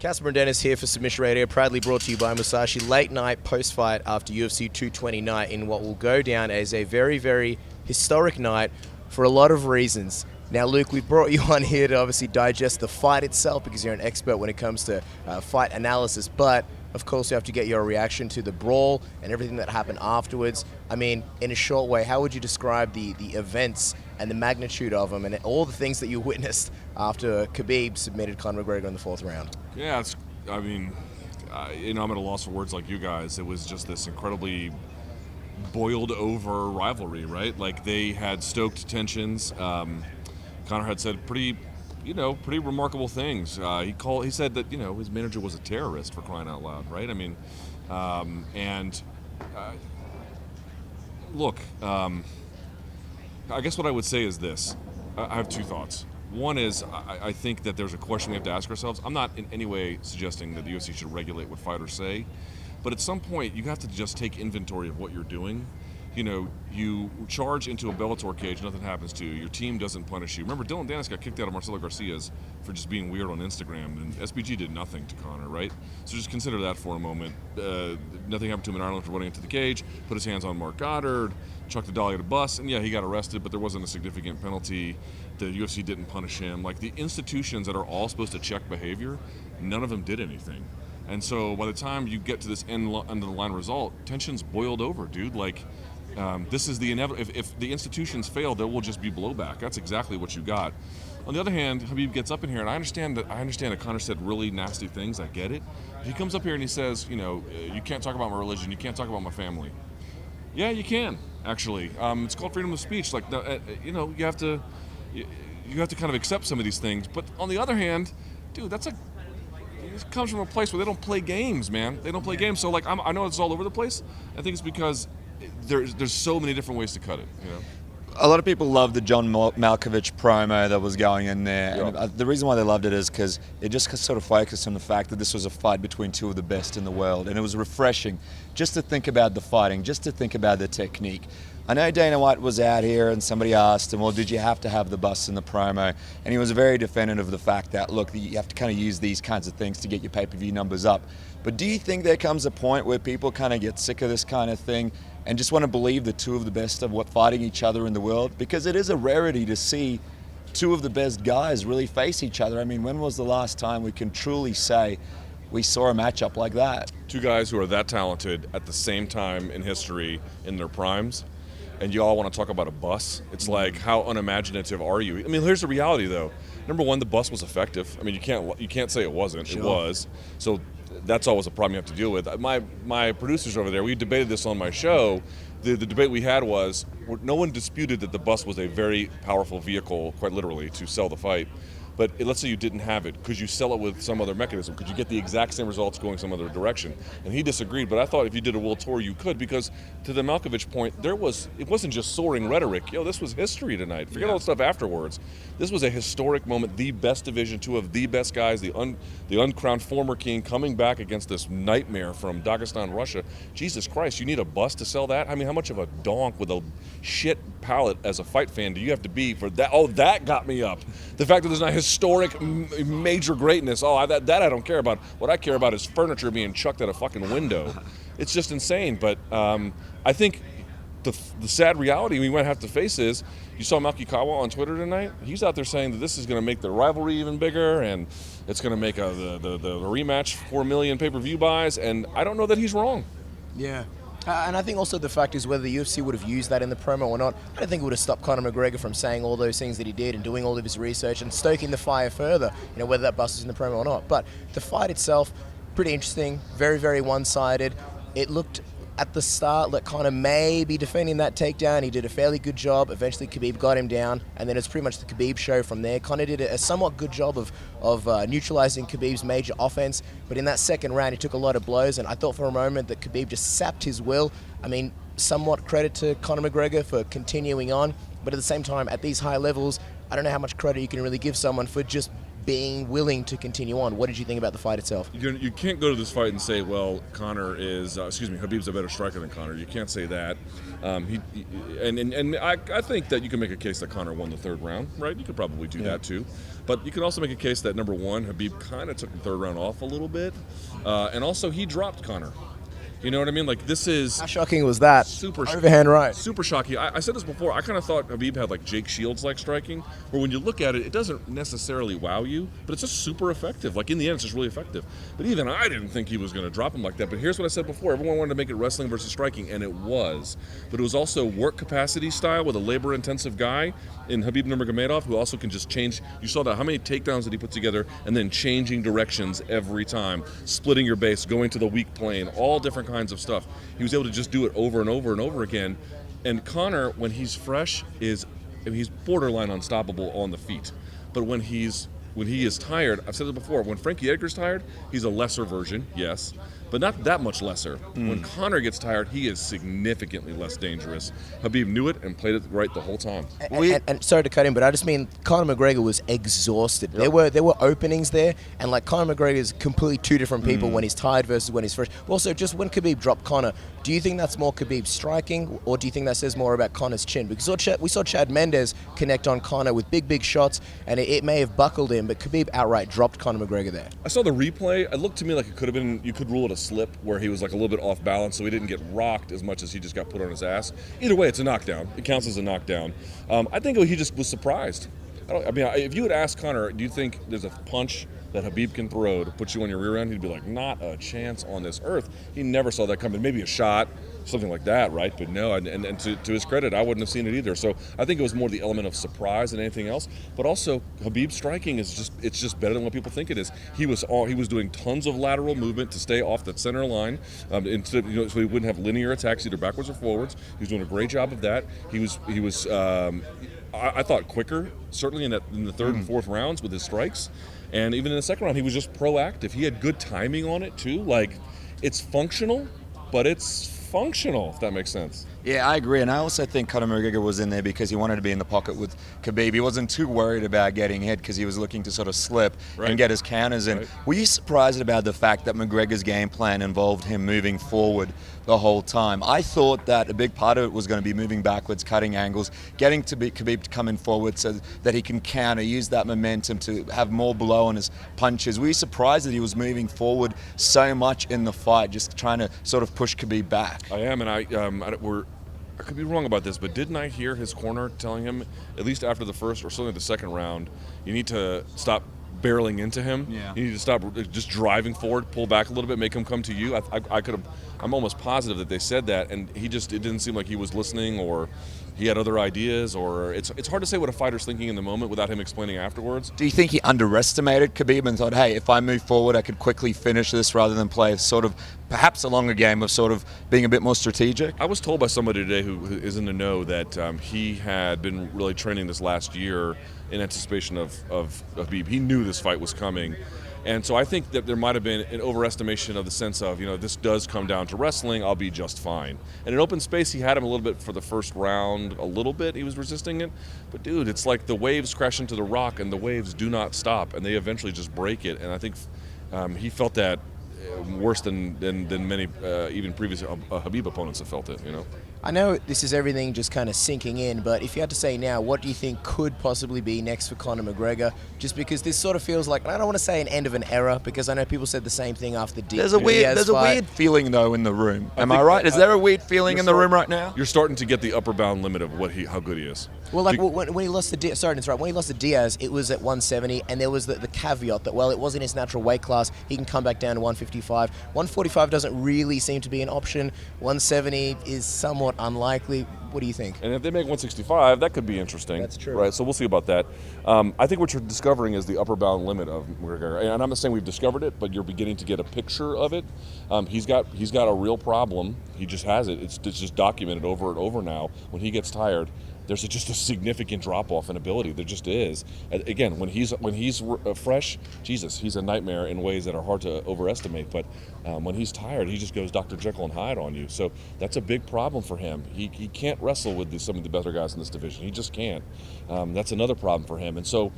Casper and Dennis here for Submission Radio, proudly brought to you by Musashi. Late night post-fight after UFC 220 night in what will go down as a very, very historic night for a lot of reasons. Now, Luke, we've brought you on here to obviously digest the fight itself because you're an expert when it comes to fight analysis, but of course you have to get your reaction to the brawl and everything that happened afterwards. I mean, in a short way, how would you describe the events and the magnitude of them and all the things that you witnessed after Khabib submitted Conor McGregor in the fourth round? Yeah, I'm at a loss for words like you guys. It was just this incredibly boiled over rivalry, right? Like, they had stoked tensions. Conor had said pretty remarkable things. He said that, his manager was a terrorist, for crying out loud, right? I mean, look, I guess what I would say is this. I have two thoughts. One is I think that there's a question we have to ask ourselves. I'm not in any way suggesting that the UFC should regulate what fighters say, but at some point you have to just take inventory of what you're doing. You charge into a Bellator cage, nothing happens to you. Your team doesn't punish you. Remember, Dylan Dennis got kicked out of Marcelo Garcia's for just being weird on Instagram, and SBG did nothing to Conor, right? So just consider that for a moment. Nothing happened to him in Ireland for running into the cage, put his hands on Mark Goddard, chucked the dolly at a bus, and yeah, he got arrested, but there wasn't a significant penalty. The UFC didn't punish him. Like, the institutions that are all supposed to check behavior, none of them did anything. And so by the time you get to this end of the line result, tension's boiled over, dude. Like, this is the inevitable. If the institutions fail, there will just be blowback. That's exactly what you got. On the other hand, Khabib gets up in here, and I understand that Conor said really nasty things. I get it. He comes up here and he says, you can't talk about my religion. You can't talk about my family. Yeah, you can, actually. It's called freedom of speech. Like, you have to kind of accept some of these things. But on the other hand, dude, it comes from a place where they don't play games, man. They don't play games. So, like, I know it's all over the place. I think it's because there's so many different ways to cut it, A lot of people loved the John Malkovich promo that was going in there. Yep. And the reason why they loved it is because it just sort of focused on the fact that this was a fight between two of the best in the world. And it was refreshing just to think about the fighting, just to think about the technique. I know Dana White was out here and somebody asked him, well, did you have to have the bus in the promo? And he was very defendant of the fact that, look, you have to kind of use these kinds of things to get your pay-per-view numbers up. But do you think there comes a point where people kind of get sick of this kind of thing and just want to believe the two of the best of what fighting each other in the world? Because it is a rarity to see two of the best guys really face each other. I mean, when was the last time we can truly say we saw a matchup like that? Two guys who are that talented at the same time in history in their primes, and you all want to talk about a bus. It's like, how unimaginative are you? I mean, here's the reality, though. Number one, the bus was effective. I mean, you can't say it wasn't. Sure. It was. So that's always a problem you have to deal with. My producers over there, we debated this on my show. The debate we had was, no one disputed that the bus was a very powerful vehicle, quite literally, to sell the fight. But let's say you didn't have it. Could you sell it with some other mechanism? Could you get the exact same results going some other direction? And he disagreed, but I thought if you did a world tour, you could, because to the Malkovich point, it wasn't just soaring rhetoric. This was history tonight. Forget all the stuff afterwards. This was a historic moment, the best division, two of the best guys, the uncrowned former king coming back against this nightmare from Dagestan, Russia. Jesus Christ, you need a bus to sell that? I mean, how much of a donk with a shit palate as a fight fan do you have to be for that? Oh, that got me up. The fact that there's not historic major greatness, that I don't care about. What I care about is furniture being chucked at a fucking window. It's just insane. But I think the sad reality we might have to face is, you saw Malkikawa on Twitter tonight. He's out there saying that this is going to make the rivalry even bigger, and it's going to make the rematch 4 million pay-per-view buys, and I don't know that he's wrong. Yeah. And I think also the fact is whether the UFC would have used that in the promo or not, I don't think it would have stopped Conor McGregor from saying all those things that he did and doing all of his research and stoking the fire further, whether that bust is in the promo or not. But the fight itself, pretty interesting, very, very one-sided. It looked at the start like Conor may be defending that takedown. He did a fairly good job. Eventually Khabib got him down, and then it's pretty much the Khabib show from there. Conor did a somewhat good job of neutralizing Khabib's major offense, but in that second round he took a lot of blows, and I thought for a moment that Khabib just sapped his will. I mean, somewhat credit to Conor McGregor for continuing on, but at the same time, at these high levels, I don't know how much credit you can really give someone for just being willing to continue on. What did you think about the fight itself? You can't go to this fight and say, well, Khabib's a better striker than Conor. You can't say that. I think that you can make a case that Conor won the third round, right? You could probably do that too. But you can also make a case that, number one, Khabib kind of took the third round off a little bit. And also, he dropped Conor. You know what I mean? Like, this is... How shocking was that? Super overhand right. Super shocking. I said this before. I kind of thought Khabib had like Jake Shields-like striking, where when you look at it, it doesn't necessarily wow you, but it's just super effective. Like, in the end, it's just really effective. But even I didn't think he was going to drop him like that. But here's what I said before. Everyone wanted to make it wrestling versus striking, and it was. But it was also work capacity style with a labor-intensive guy in Khabib Nurmagomedov, who also can just change. You saw that. How many takedowns did he put together, and then changing directions every time, splitting your base, going to the weak plane, all different kinds of stuff. He was able to just do it over and over and over again. And Conor, when he's fresh, he's borderline unstoppable on the feet. But when he is tired, I've said it before, when Frankie Edgar's tired, he's a lesser version, yes, but not that much lesser. When Conor gets tired, he is significantly less dangerous. Khabib knew it and played it right the whole time. And sorry to cut in, but I just mean Conor McGregor was exhausted. Yep. There were openings there, and like Conor McGregor is completely two different people when he's tired versus when he's fresh. Also, just when Khabib dropped Conor, do you think that's more Khabib striking, or do you think that says more about Conor's chin? Because we saw Chad Mendes connect on Conor with big shots, and it may have buckled him, but Khabib outright dropped Conor McGregor there. I saw the replay. It looked to me like it could have been, you could rule it a slip where he was like a little bit off balance, so he didn't get rocked as much as he just got put on his ass. Either way, it's a knockdown. It counts as a knockdown. I think he just was surprised. If you had asked Conor, do you think there's a punch that Khabib can throw to put you on your rear end, he'd be like, not a chance on this earth. He never saw that coming. Maybe a shot, something like that, right? But no, and to his credit, I wouldn't have seen it either. So I think it was more the element of surprise than anything else. But also, Khabib's striking is just better than what people think it is. He was doing tons of lateral movement to stay off that center line, so he wouldn't have linear attacks either backwards or forwards. He was doing a great job of that. He was I thought quicker, certainly in the third and fourth rounds with his strikes. And even in the second round, he was just proactive. He had good timing on it, too. Like, it's functional, but it's functional, if that makes sense. Yeah, I agree. And I also think Conor McGregor was in there because he wanted to be in the pocket with Khabib. He wasn't too worried about getting hit because he was looking to sort of slip and get his counters in. Right. Were you surprised about the fact that McGregor's game plan involved him moving forward the whole time? I thought that a big part of it was going to be moving backwards, cutting angles, getting Khabib to come in forward so that he can counter, use that momentum to have more blow on his punches. Were you surprised that he was moving forward so much in the fight, just trying to sort of push Khabib back? I am, and I could be wrong about this, but didn't I hear his corner telling him, at least after the first or certainly the second round, you need to stop barreling into him. Yeah. You need to stop just driving forward, pull back a little bit, make him come to you. I'm almost positive that they said that, and it didn't seem like he was listening, or he had other ideas, or it's hard to say what a fighter's thinking in the moment without him explaining afterwards. Do you think he underestimated Khabib and thought, hey, if I move forward, I could quickly finish this rather than play sort of perhaps a longer game of sort of being a bit more strategic? I was told by somebody today who is in the know that he had been really training this last year in anticipation of Khabib. He knew this fight was coming. And so I think that there might have been an overestimation of the sense of, this does come down to wrestling, I'll be just fine. And in open space, he had him a little bit for the first round, a little bit, he was resisting it. But dude, it's like the waves crash into the rock and the waves do not stop, and they eventually just break it. And I think he felt that worse than many even previous Khabib opponents have felt it, I know this is everything just kind of sinking in, but if you had to say now, what do you think could possibly be next for Conor McGregor? Just because this sort of feels like, and I don't want to say an end of an era, because I know people said the same thing after the Diaz fight. There's a weird feeling, though, in the room. Am I right? Is there a weird feeling in the room right now? You're starting to get the upper bound limit of how good he is. Well, like when he lost to Diaz, when he lost to Diaz, it was at 170, and there was the caveat that, well, it wasn't his natural weight class. He can come back down to 155. 145 doesn't really seem to be an option. 170 is somewhat unlikely. What do you think? And if they make 165, that could be interesting. That's true. Right, so we'll see about that. I think what you're discovering is the upper bound limit of McGregor. And I'm not saying we've discovered it, but you're beginning to get a picture of it. He's got a real problem. He just has it. It's just documented over and over now. When he gets tired, there's just a significant drop-off in ability. There just is. Again, when he's fresh, Jesus, he's a nightmare in ways that are hard to overestimate. But when he's tired, he just goes Dr. Jekyll and Hyde on you. So that's a big problem for him. He can't wrestle with some of the better guys in this division. He just can't. That's another problem for him. And so,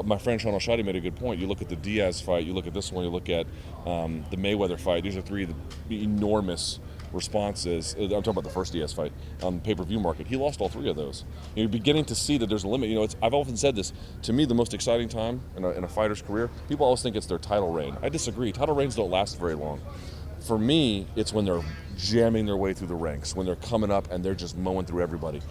my friend Sean O'Shady made a good point. You look at the Diaz fight, you look at this one, you look at the Mayweather fight. These are three of the enormous responses. I'm talking about the first Diaz fight on the pay-per-view market. He lost all three of those. You're beginning to see that there's a limit. I've often said this. To me, the most exciting time in a fighter's career, people always think it's their title reign. I disagree. Title reigns don't last very long. For me, it's when they're jamming their way through the ranks, when they're coming up and they're just mowing through everybody.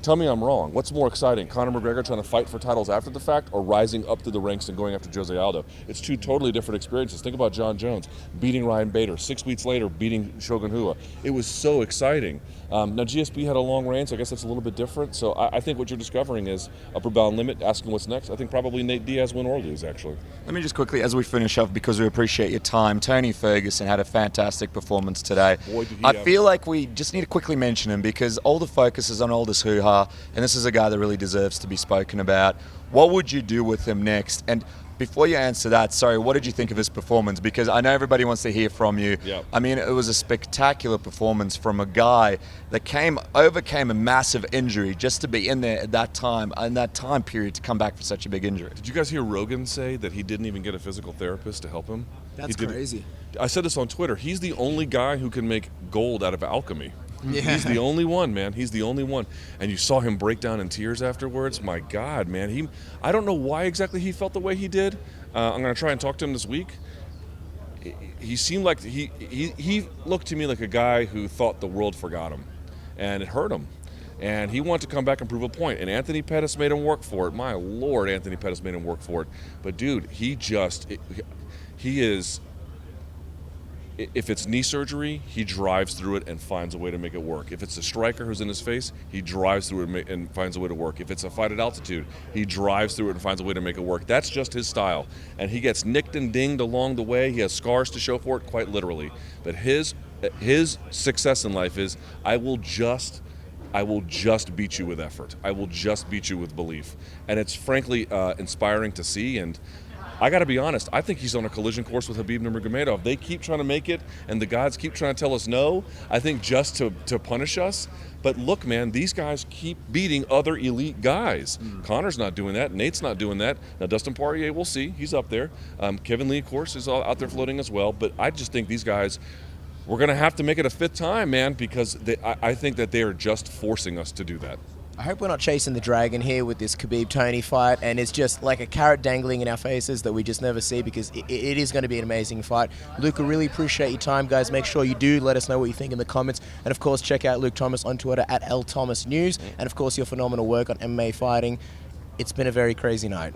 Tell me I'm wrong. What's more exciting, Conor McGregor trying to fight for titles after the fact, or rising up through the ranks and going after Jose Aldo? It's two totally different experiences. Think about John Jones beating Ryan Bader, 6 weeks later beating Shogun Rua. It was so exciting. Now GSP had a long reign, so I guess that's a little bit different. So I think what you're discovering is upper bound limit, asking what's next. I think probably Nate Diaz win or lose, actually. Let me just quickly, as we finish off, because we appreciate your time, Tony Ferguson had a fantastic performance today. Boy, did he I feel like we just need to quickly mention him because all the focus is on all this hoo-ha, and this is a guy that really deserves to be spoken about. What would you do with him next? And before you answer that, sorry, what did you think of his performance? Because I know everybody wants to hear from you. Yep. I mean, it was a spectacular performance from a guy that overcame a massive injury just to be in there at that time, in that time period, to come back for such a big injury. Did you guys hear Rogan say that he didn't even get a physical therapist to help him? That's crazy. I said this on Twitter. He's the only guy who can make gold out of alchemy. Yeah. He's the only one, man. He's the only one. And you saw him break down in tears afterwards. My God, man. I don't know why exactly he felt the way he did. I'm going to try and talk to him this week. He seemed like he looked to me like a guy who thought the world forgot him. And it hurt him. And he wanted to come back and prove a point. And Anthony Pettis made him work for it. My Lord, Anthony Pettis made him work for it. But, dude, he is... If it's knee surgery, he drives through it and finds a way to make it work. If it's a striker who's in his face, he drives through it and finds a way to work. If it's a fight at altitude, he drives through it and finds a way to make it work. That's just his style. And he gets nicked and dinged along the way. He has scars to show for it, quite literally. But his success in life is, I will just beat you with effort. I will just beat you with belief. And it's frankly inspiring to see. And I got to be honest, I think he's on a collision course with Khabib Nurmagomedov. They keep trying to make it, and the gods keep trying to tell us no, I think just to punish us. But look, man, these guys keep beating other elite guys. Conor's not doing that. Nate's not doing that. Now, Dustin Poirier, we'll see. He's up there. Kevin Lee, of course, is out there floating as well. But I just think these guys, we're going to have to make it a fifth time, man, because I think that they are just forcing us to do that. I hope we're not chasing the dragon here with this Khabib-Tony fight, and it's just like a carrot dangling in our faces that we just never see, because it is going to be an amazing fight. Luke, I really appreciate your time, guys. Make sure you do let us know what you think in the comments, and of course, check out Luke Thomas on Twitter @LThomasNews, and of course, your phenomenal work on MMA fighting. It's been a very crazy night.